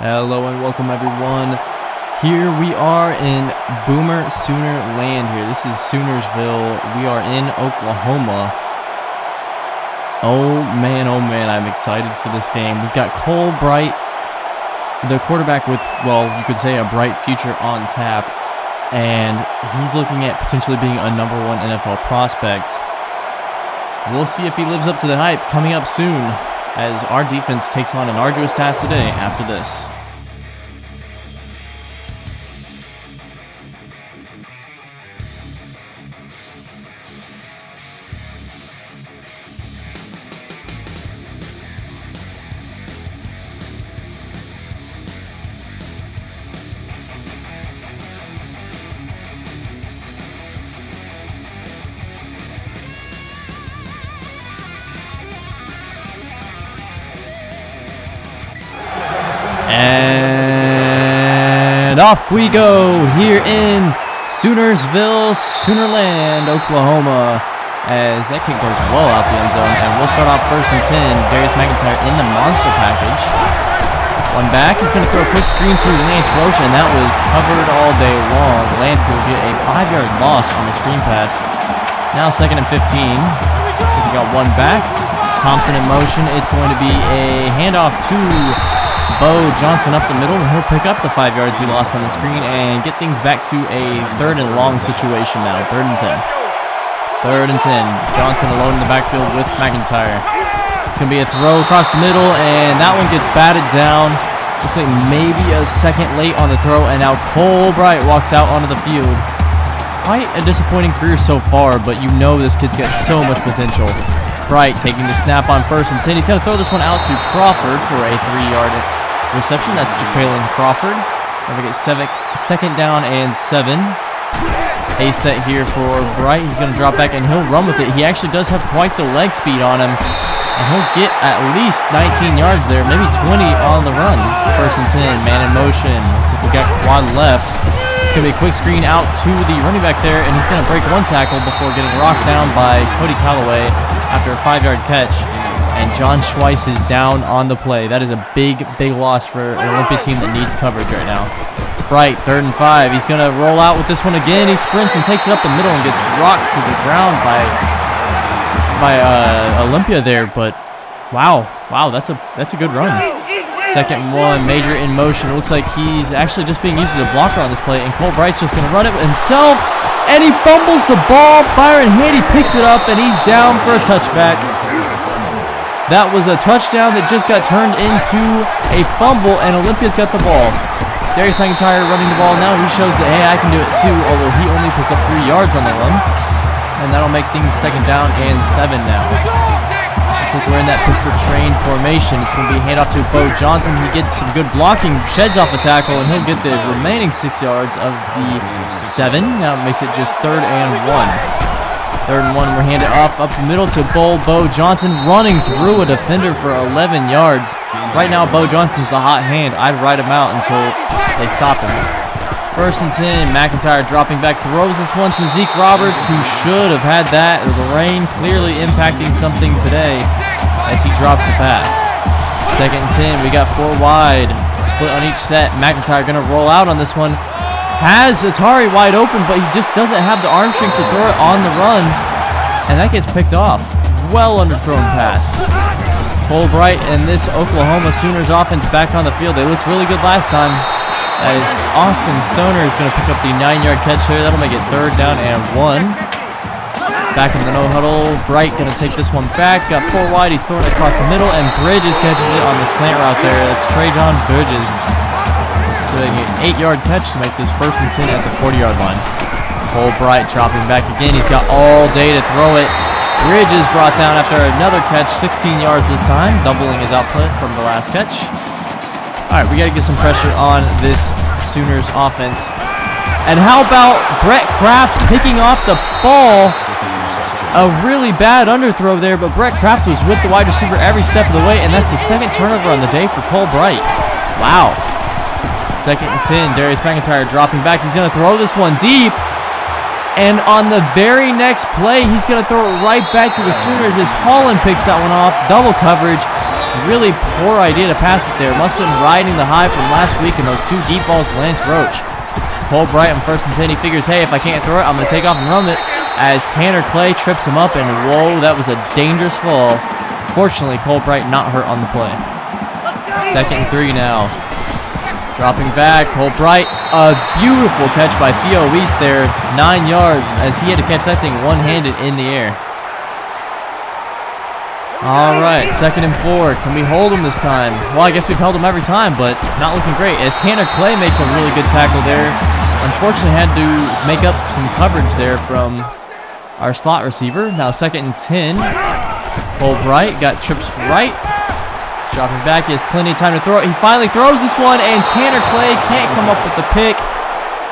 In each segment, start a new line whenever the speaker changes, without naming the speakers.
Hello and welcome everyone. Here we are in Boomer Sooner land here. This is Soonersville. We are in Oklahoma. Oh man, I'm excited for this game. We've got Cole Bright, the quarterback with, well, you could say a bright future on tap. And he's looking at potentially being a #1 NFL prospect. We'll see if he lives up to the hype coming up soon, as our defense takes on an arduous task today after this. And off we go here in Soonersville, Soonerland, Oklahoma, as that kick goes well out the end zone. And we'll start off 1st and 10. Darius McIntyre in the monster package. One back. He's going to throw a quick screen to Lance Roach, and that was covered all day long. Lance will get a 5-yard loss on the screen pass. Now 2nd and 15. So we got one back. Thompson in motion. It's going to be a handoff to Bo Johnson up the middle, and he'll pick up the 5 yards we lost on the screen and get things back to a 3rd and long situation now. 3rd and 10. 3rd and 10. Johnson alone in the backfield with McIntyre. It's going to be a throw across the middle, and that one gets batted down. Looks like maybe a second late on the throw, and now Cole Bright walks out onto the field. Quite a disappointing career so far, but you know this kid's got so much potential. Bright taking the snap on 1st and 10. He's going to throw this one out to Crawford for a 3-yard reception. That's Jacqueline Crawford. We're going to get 2nd down and 7. A set here for Bright. He's going to drop back and he'll run with it. He actually does have quite the leg speed on him, and he'll get at least 19 yards there, maybe 20 on the run. 1st and 10, man in motion. Looks like we got quad left. It's going to be a quick screen out to the running back there, and he's going to break one tackle before getting rocked down by Cody Callaway after a 5-yard catch. And John Schweiss is down on the play. That is a big loss for an Olympia team that needs coverage right now. Bright, 3rd and 5. He's going to roll out with this one again. He sprints and takes it up the middle and gets rocked to the ground by Olympia there. But wow, that's a good run. 2nd and 1, Major in motion. It looks like he's actually just being used as a blocker on this play, and Cole Bright's just going to run it himself, and he fumbles the ball. Byron Handy picks it up, and he's down for a touchback. That was a touchdown that just got turned into a fumble, and Olympia's got the ball. Darius McIntyre running the ball now. He shows that, hey, I can do it too, although he only picks up 3 yards on the run, and that'll make things 2nd down and 7 now. Looks like we're in that pistol train formation. It's going to be a handoff to Bo Johnson. He gets some good blocking, sheds off a tackle, and he'll get the remaining 6 yards of the 7. Now it makes it just 3rd and 1. 3rd and 1, we're handed off up the middle to Bo Johnson, running through a defender for 11 yards. Right now, Bo Johnson's the hot hand. I'd ride him out until they stop him. 1st and 10, McIntyre dropping back, throws this one to Zeke Roberts, who should have had that. The rain clearly impacting something today as he drops the pass. 2nd and 10, we got 4 wide, split on each set. McIntyre going to roll out on this one. Has Atari wide open, but he just doesn't have the arm strength to throw it on the run, and that gets picked off. Well underthrown pass. Cole Bright and this Oklahoma Sooners offense back on the field. They looked really good last time, as Austin Stoner is going to pick up the 9-yard catch here. That'll make it 3rd down and 1. Back in the no huddle. Bright going to take this one back. Got 4 wide. He's throwing it across the middle, and Bridges catches it on the slant route there. That's Trajan Bridges doing an 8-yard catch to make this 1st and 10 at the 40-yard line. Cole Bright dropping back again. He's got all day to throw it. Bridges brought down after another catch, 16 yards this time, doubling his output from the last catch. All right, we got to get some pressure on this Sooners offense. And how about Brett Kraft picking off the ball? A really bad underthrow there, but Brett Kraft was with the wide receiver every step of the way, and that's the 2nd turnover on the day for Cole Bright. Wow. 2nd and 10, Darius McIntyre dropping back. He's going to throw this one deep, and on the very next play, he's going to throw it right back to the Sooners as Holland picks that one off. Double coverage. Really poor idea to pass it there. Must have been riding the high from last week in those 2 deep balls to Lance Roach. Cole Bright on 1st and 10. He figures, hey, if I can't throw it, I'm going to take off and run it. As Tanner Clay trips him up, and whoa, that was a dangerous fall. Fortunately, Cole Bright not hurt on the play. 2nd and 3 now. Dropping back, Cole Bright. A beautiful catch by Theo Weiss there. 9 yards as he had to catch that thing one-handed in the air. All right, 2nd and 4. Can we hold him this time? Well, I guess we've held him every time, but not looking great. As Tanner Clay makes a really good tackle there. Unfortunately, had to make up some coverage there from our slot receiver. Now 2nd and 10. Cole Bright got trips right. He's dropping back. He has plenty of time to throw it. He finally throws this one, and Tanner Clay can't come up with the pick.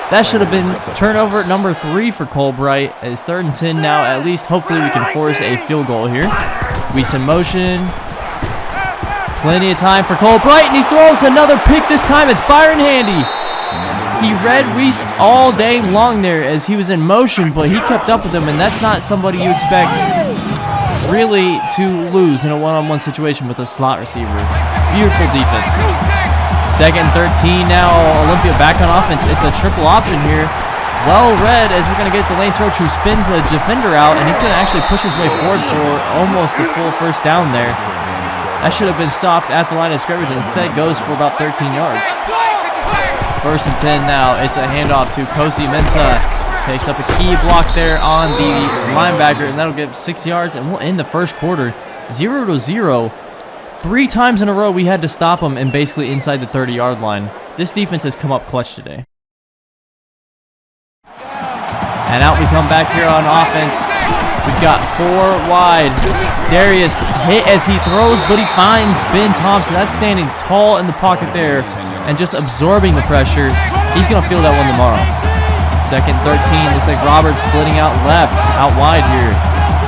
That should have been turnover number 3 for Cole Bright. It's 3rd and 10 now. At least, hopefully, we can force a field goal here. Weiss in motion. Plenty of time for Cole Bright, and he throws another pick. This time it's Byron Handy. He read Weiss all day long there as he was in motion, but he kept up with him, and that's not somebody you expect really to lose in a one-on-one situation with a slot receiver. Beautiful defense. 2nd and 13 now. Olympia back on offense. It's a triple option here. Well read as we're going to get to Lance Roach, who spins a defender out, and he's going to actually push his way forward for almost the full 1st down there. That should have been stopped at the line of scrimmage. Instead, goes for about 13 yards. 1st and 10 now. It's a handoff to Kosi Mensah. Takes up a key block there on the linebacker, and that'll give 6 yards, and we'll end the 1st quarter 0-0. 3 times in a row we had to stop them and basically inside the 30-yard line. This defense has come up clutch today. And out we come back here on offense. We've got 4 wide. Darius hit as he throws, but he finds Ben Thompson. That's standing tall in the pocket there and just absorbing the pressure. He's going to feel that one tomorrow. 2nd 13. Looks like Roberts splitting out left, out wide here.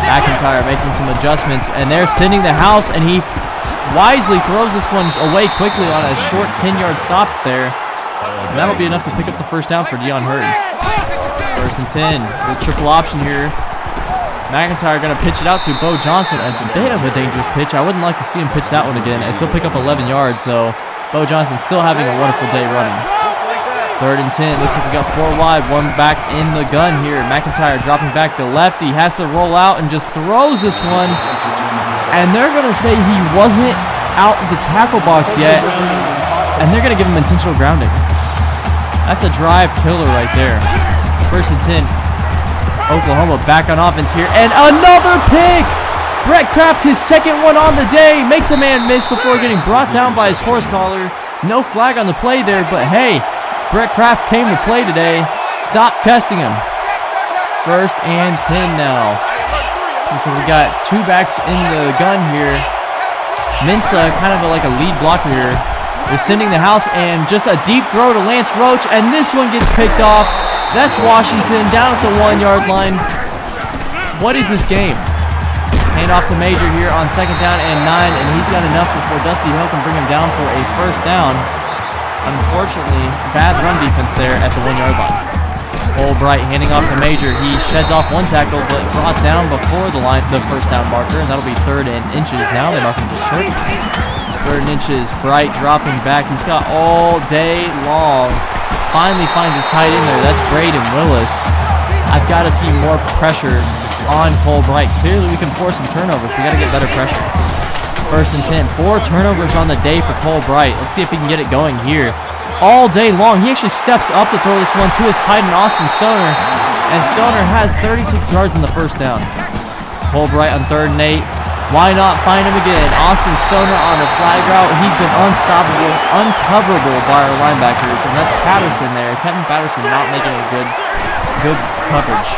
McIntyre making some adjustments, and they're sending the house, and he wisely throws this one away quickly on a short 10-yard stop there. And that'll be enough to pick up the 1st down for Dion Hurd. 1st and 10 with triple option here. McIntyre going to pitch it out to Bo Johnson. A bit of a dangerous pitch. I wouldn't like to see him pitch that one again, as he'll pick up 11 yards, though. Bo Johnson still having a wonderful day running. 3rd and 10. Looks like we got 4 wide. 1 back in the gun here. McIntyre dropping back to left. He has to roll out and just throws this one. And they're going to say he wasn't out of the tackle box yet. And they're going to give him intentional grounding. That's a drive killer right there. 1st and 10. Oklahoma back on offense here. And another pick! Brett Kraft, his 2nd one on the day. Makes a man miss before getting brought down by his horse collar. No flag on the play there, but hey, Brett Kraft came to play today. Stop testing him. 1st and 10 now. So we got 2 backs in the gun here. Mensah, kind of like a lead blocker here. They're sending the house, and just a deep throw to Lance Roach, and this one gets picked off. That's Washington down at the 1-yard line. What is this game? Hand off to Major here on 2nd down and 9, and he's got enough before Dusty Hill can bring him down for a 1st down. Unfortunately, bad run defense there at the 1-yard line. Cole Bright handing off to Major. He sheds off 1 tackle, but brought down before the 1st down marker, and that'll be 3rd and inches. Now they mark him just short. 3rd and inches. Bright dropping back. He's got all day long. Finally finds his tight end there. That's Braden Willis. I've got to see more pressure on Cole Bright. Clearly we can force some turnovers. We got to get better pressure. 1st and 10. 4 turnovers on the day for Cole Bright. Let's see if he can get it going here. All day long. He actually steps up to throw this one to his tight end, Austin Stoner. And Stoner has 36 yards in the 1st down. Cole Bright on 3rd and 8. Why not find him again? Austin Stoner on a flag route. He's been unstoppable, uncoverable by our linebackers, and that's Patterson there. Kevin Patterson not making a good coverage.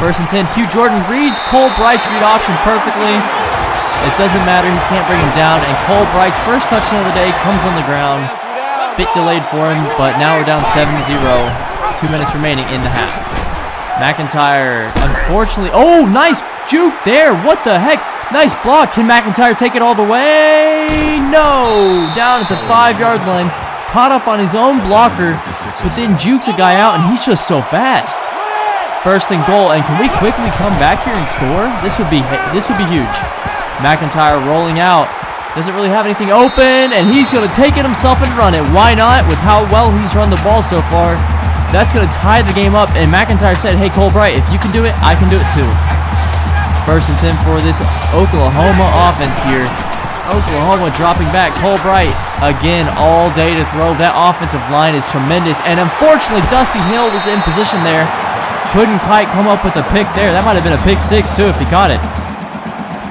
1st and 10. Hugh Jordan reads Cole Bright's read option perfectly. It doesn't matter. He can't bring him down, and Cole Bright's 1st touchdown of the day comes on the ground. Bit delayed for him, but now we're down 7-0. 2 minutes remaining in the half. McIntyre, unfortunately. Oh, nice juke there. What the heck? Nice block. Can McIntyre take it all the way? No. Down at the 5-yard line. Caught up on his own blocker, but then jukes a guy out, and he's just so fast. 1st and goal, and can we quickly come back here and score? This would be huge. McIntyre rolling out. Doesn't really have anything open, and he's going to take it himself and run it. Why not? With how well he's run the ball so far, that's going to tie the game up. And McIntyre said, hey, Cole Bright, if you can do it, I can do it too. 1st and 10 for this Oklahoma offense here. Oklahoma dropping back. Cole Bright, again, all day to throw. That offensive line is tremendous. And unfortunately, Dusty Hill was in position there. Couldn't quite come up with a pick there. That might have been a pick 6 too if he caught it.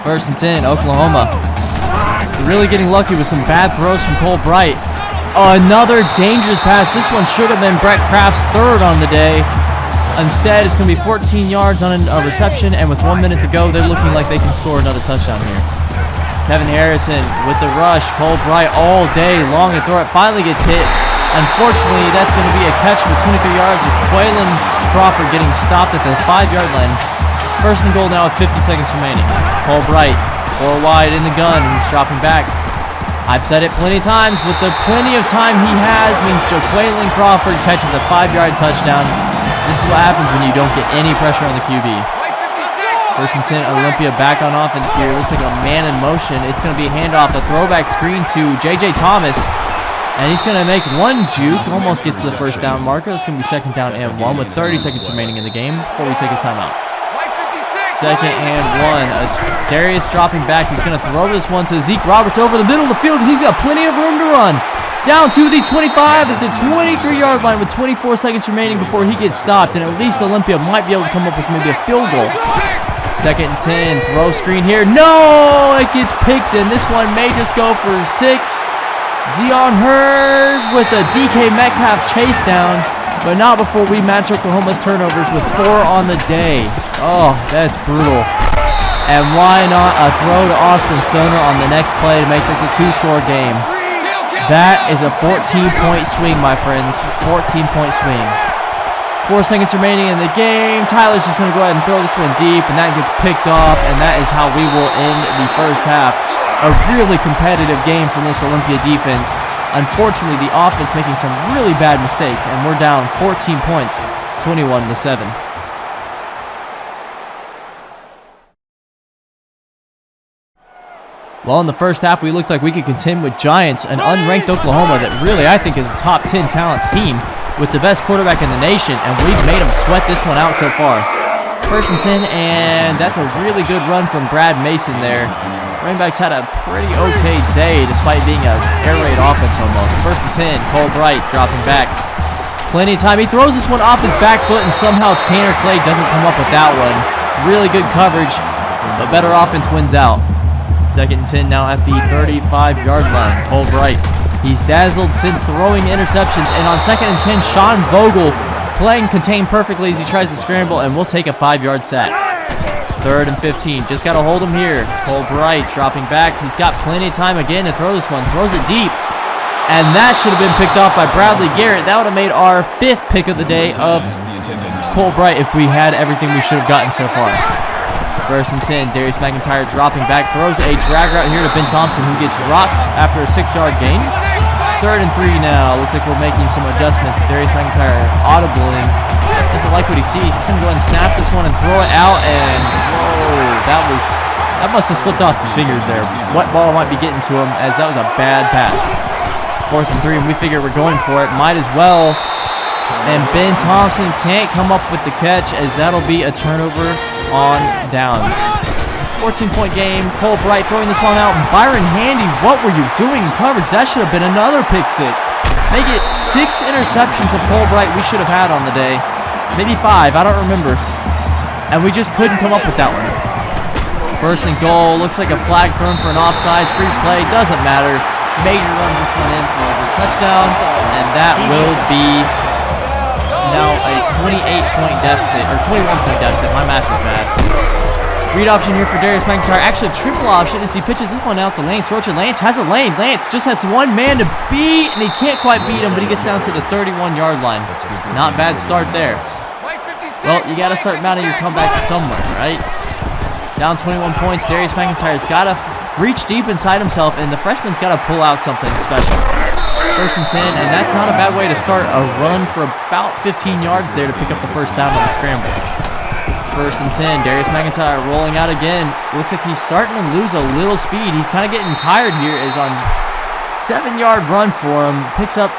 1st and 10, Oklahoma. Really getting lucky with some bad throws from Cole Bright. Another dangerous pass. This one should have been Brett Kraft's 3rd on the day. Instead, it's going to be 14 yards on a reception, and with 1 minute to go, they're looking like they can score another touchdown here. Kevin Harrison with the rush. Cole Bright all day long to throw it. Finally gets hit. Unfortunately, that's going to be a catch for 23 yards. Quaylen Crawford getting stopped at the 5-yard line. 1st and goal now with 50 seconds remaining. Cole Bright, 4 wide in the gun. He's dropping back. I've said it plenty of times, but the plenty of time he has means Quaylen Crawford catches a 5-yard touchdown. This is what happens when you don't get any pressure on the QB. 1st and 10, Olympia back on offense here. Looks like a man in motion. It's going to be a handoff, a throwback screen to J.J. Thomas. And he's going to make one juke. Almost gets to the 1st down marker. It's going to be 2nd down and 1 with 30 seconds remaining in the game before we take a timeout. 2nd and 1. Darius dropping back. He's going to throw this one to Zeke Roberts over the middle of the field. He's got plenty of room to run. Down to the 25 at the 23-yard line with 24 seconds remaining before he gets stopped. And at least Olympia might be able to come up with maybe a field goal. 2nd and 10. Throw screen here. No! It gets picked, and this one may just go for 6. Dion Hurd with a DK Metcalf chase down. But not before we match Oklahoma's turnovers with 4 on the day. Oh, that's brutal. And why not a throw to Austin Stoner on the next play to make this a 2-score game? That is a 14-point swing, my friends. 14-point swing. 4 seconds remaining in the game. Tyler's just going to go ahead and throw this one deep, and that gets picked off, and that is how we will end the 1st half. A really competitive game from this Olympia defense. Unfortunately, the offense making some really bad mistakes, and we're down 14 points, 21-7. Well, in the 1st half, we looked like we could contend with Giants, an unranked Oklahoma that really, I think, is a top 10 talent team with the best quarterback in the nation, and we've made them sweat this one out so far. 1st and 10, and that's a really good run from Brad Mason there. Running backs had a pretty okay day despite being an air raid offense almost. 1st and 10, Cole Bright dropping back. Plenty of time. He throws this one off his back foot, and somehow Tanner Clay doesn't come up with that one. Really good coverage, but better offense wins out. 2nd and 10 now at the 35-yard line. Cole Bright. He's dazzled since throwing interceptions. And on 2nd and 10, Sean Vogel playing contained perfectly as he tries to scramble, and we'll take a 5-yard sack. 3rd and 15. Just got to hold him here. Cole Bright dropping back. He's got plenty of time again to throw this one. Throws it deep. And that should have been picked off by Bradley Garrett. That would have made our 5th pick of the day of Cole Bright if we had everything we should have gotten so far. 1st and 10, Darius McIntyre dropping back, throws a drag route here to Ben Thompson, who gets rocked after a 6-yard gain. 3rd and 3 now. Looks like we're making some adjustments. Darius McIntyre audibling. Doesn't like what he sees. He's going to go ahead and snap this one and throw it out, and whoa, that must have slipped off his fingers there. What ball might be getting to him, as that was a bad pass. 4th and 3, and we figure we're going for it. Might as well. And Ben Thompson can't come up with the catch, as that'll be a turnover on downs. 14-point game. Cole Bright throwing this one out. Byron Handy, what were you doing in coverage? That should have been another pick 6. Make it 6 interceptions of Cole Bright we should have had on the day. Maybe 5, I don't remember. And we just couldn't come up with that one. 1st and goal. Looks like a flag thrown for an offsides. Free play. Doesn't matter. Major runs this one in for the touchdown. And that will be now a 28-point deficit, or 21-point deficit. My math is bad. Read option here for Darius McIntyre. Actually, triple option as he pitches this one out to Lance Roach. And Lance has a lane. Lance just has one man to beat, and he can't quite beat him, but he gets down to the 31-yard line. Not bad start there. Well, you got to start mounting your comeback somewhere, right? Down 21 points. Darius McIntyre's got to reach deep inside himself, and the freshman's got to pull out something special. 1st and 10, and that's not a bad way to start a run for about 15 yards there to pick up the 1st down on the scramble. First and 10. Darius McIntyre rolling out again. Looks like he's starting to lose a little speed. He's kind of getting tired here. Is on 7-yard run for him. Picks up,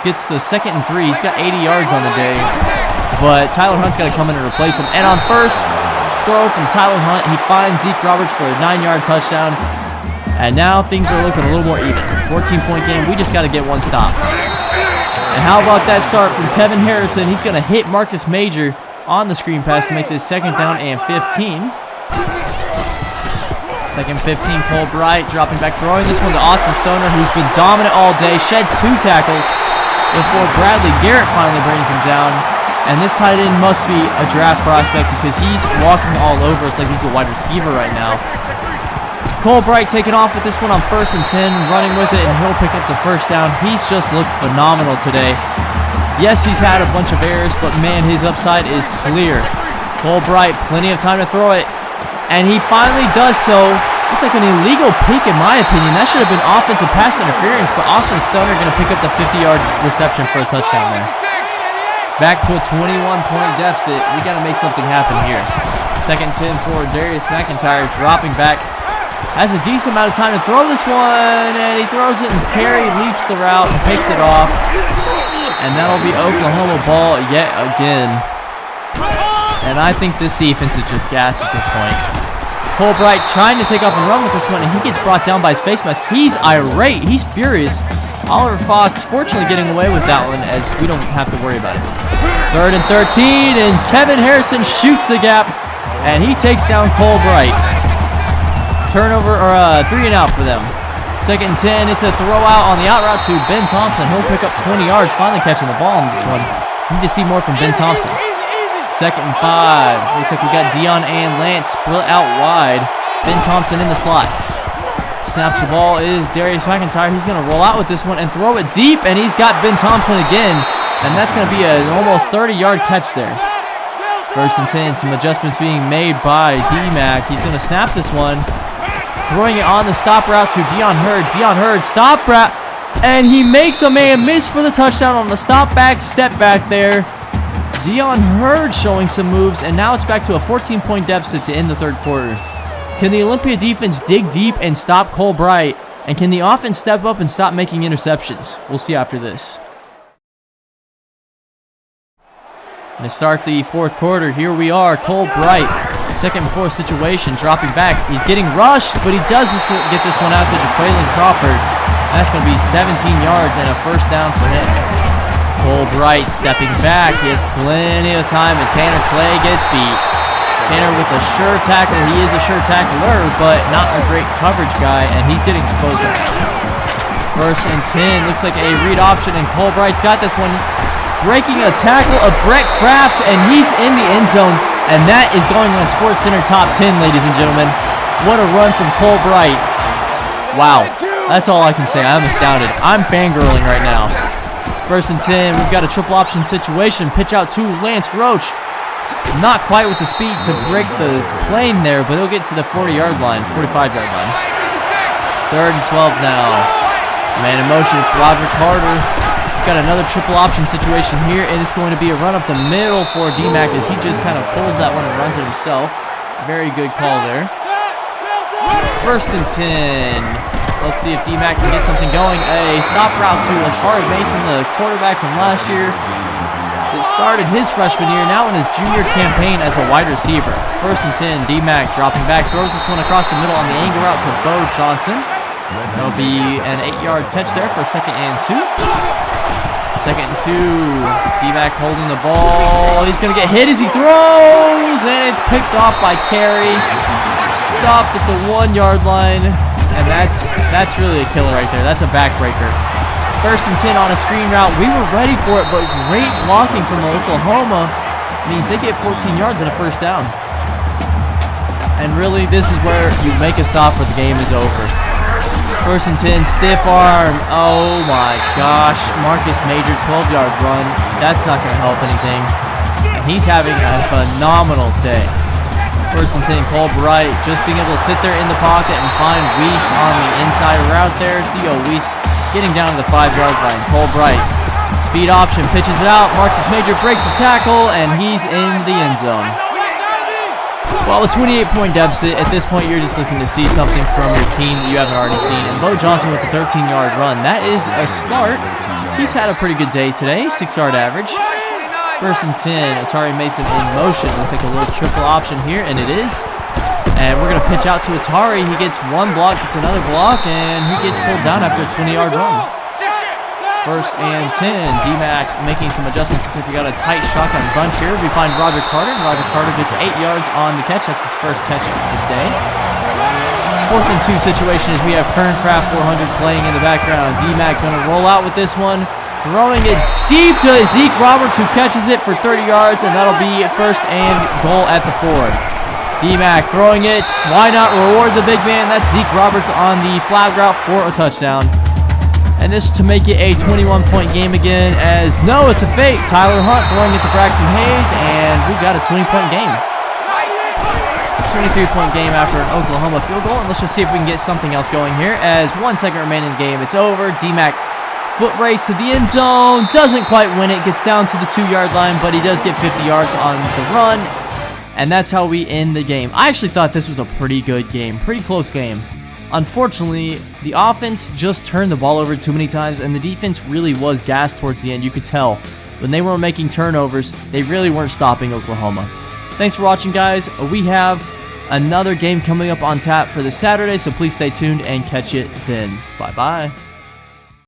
gets the 2nd and 3. He's got 80 yards on the day. But Tyler Hunt's got to come in and replace him. And on first throw from Tyler Hunt, he finds Zeke Roberts for a 9-yard touchdown. And now things are looking a little more even. 14-point game. We just got to get one stop. And how about that start from Kevin Harrison? He's going to hit Marcus Major on the screen pass to make this 2nd down and 15. 2nd 15, Cole Bright dropping back, throwing this one to Austin Stoner, who's been dominant all day, sheds 2 tackles before Bradley Garrett finally brings him down. And this tight end must be a draft prospect because he's walking all over us like he's a wide receiver right now. Cole Bright taking off with this one on 1st and 10, running with it, and he'll pick up the 1st down. He's just looked phenomenal today. Yes, he's had a bunch of errors, but man, his upside is clear. Cole Bright, plenty of time to throw it, and he finally does so. Looked like an illegal pick in my opinion. That should have been offensive pass interference, but Austin Stoner going to pick up the 50-yard reception for a touchdown there. Back to a 21-point deficit. We got to make something happen here. 2nd 10 for Darius McIntyre, dropping back. Has a decent amount of time to throw this one, and he throws it, and Carey leaps the route and picks it off. And that'll be Oklahoma ball yet again. And I think this defense is just gassed at this point. Cole Bright trying to take off and run with this one, and he gets brought down by his face mask. He's irate. He's furious. Oliver Fox fortunately getting away with that one, as we don't have to worry about it. 3rd and 13, and Kevin Harrison shoots the gap, and he takes down Cole Bright. Turnover, or 3 and out for them. 2nd and 10, it's a throw out on the out route to Ben Thompson. He'll pick up 20 yards, finally catching the ball on this one. Need to see more from Ben Thompson. 2nd and 5, looks like we got Dion and Lance split out wide. Ben Thompson in the slot. Snaps the ball is Darius McIntyre. He's going to roll out with this one and throw it deep, and he's got Ben Thompson again. And that's going to be an almost 30-yard catch there. 1st and 10, some adjustments being made by D-Mac. He's going to snap this one. Throwing it on the stop route to Dion Hurd. Dion Hurd, stop route, and he makes a man miss for the touchdown on the step back there. Dion Hurd showing some moves, and now it's back to a 14-point deficit to end the 3rd quarter. Can the Olympia defense dig deep and stop Cole Bright? And can the offense step up and stop making interceptions? We'll see after this. And to start the 4th quarter, here we are, Cole Bright. 2nd and 4 situation, dropping back. He's getting rushed, but he does get this one out to Jaquaylin Crawford. That's going to be 17 yards and a 1st down for him. Cole Bright stepping back. He has plenty of time, and Tanner Clay gets beat. Tanner with a sure tackle. He is a sure tackler, but not a great coverage guy, and he's getting exposed. 1st and 10. Looks like a read option, and Cole Bright's got this one. Breaking a tackle of Brett Kraft, and he's in the end zone. And that is going on SportsCenter Top 10, ladies and gentlemen. What a run from Cole Bright. Wow. That's all I can say. I'm astounded. I'm fangirling right now. 1st and 10. We've got a triple option situation. Pitch out to Lance Roach. Not quite with the speed to break the plane there, but he'll get to the 40-yard line, 45-yard line. 3rd and 12 now. Man in motion. It's Roger Carter. Got another triple option situation here, and it's going to be a run up the middle for D-Mac as he just kind of pulls that one and runs it himself. Very good call there. 1st and 10. Let's see if D-Mac can get something going. A stop route to Atari Mason, the quarterback from last year that started his freshman year, now in his junior campaign as a wide receiver. 1st and 10, D-Mac dropping back, throws this one across the middle on the angle route to Bo Johnson. That'll be an 8-yard catch there for 2nd and 2. 2nd and 2. D-Mac holding the ball. He's going to get hit as he throws, and it's picked off by Carey. Stopped at the 1-yard line, and that's really a killer right there. That's a backbreaker. 1st and 10 on a screen route. We were ready for it, but great blocking from Oklahoma means they get 14 yards and a 1st down. And really, this is where you make a stop or the game is over. 1st and 10, stiff arm. Oh my gosh. Marcus Major, 12-yard run. That's not going to help anything. And he's having a phenomenal day. 1st and 10, Cole Bright just being able to sit there in the pocket and find Weiss on the inside route there. Theo Weiss getting down to the 5-yard line. Cole Bright, speed option, pitches it out. Marcus Major breaks the tackle, and he's in the end zone. Well, a 28-point deficit, at this point, you're just looking to see something from your team that you haven't already seen. And Bo Johnson with a 13-yard run. That is a start. He's had a pretty good day today, 6-yard average. 1st and 10, Atari Mason in motion. Looks like a little triple option here, and it is. And we're going to pitch out to Atari. He gets one block, gets another block, and he gets pulled down after a 20-yard run. 1st and 10, D-Mac making some adjustments. We got a tight shotgun bunch here. We find Roger Carter, and Roger Carter gets 8 yards on the catch. That's his first catch of the day. 4th and 2 situation as we have Kerncraft 400 playing in the background. D-Mac going to roll out with this one. Throwing it deep to Zeke Roberts, who catches it for 30 yards, and that'll be 1st and goal at the 4. D-Mac throwing it. Why not reward the big man? That's Zeke Roberts on the flag route for a touchdown. And this to make it a 21-point game again, as no, it's a fake. Tyler Hunt throwing it to Braxton Hayes, and we've got a 20-point game. 23-point game after an Oklahoma field goal, and let's just see if we can get something else going here. As 1 second remaining in the game, it's over. D-Mac foot race to the end zone, doesn't quite win it, gets down to the 2-yard line, but he does get 50 yards on the run, and that's how we end the game. I actually thought this was a pretty good game, pretty close game. Unfortunately, the offense just turned the ball over too many times, and the defense really was gassed towards the end. You could tell when they were making turnovers, they really weren't stopping Oklahoma. Thanks for watching, guys. We have another game coming up on tap for this Saturday, so please stay tuned and catch it then. Bye-bye.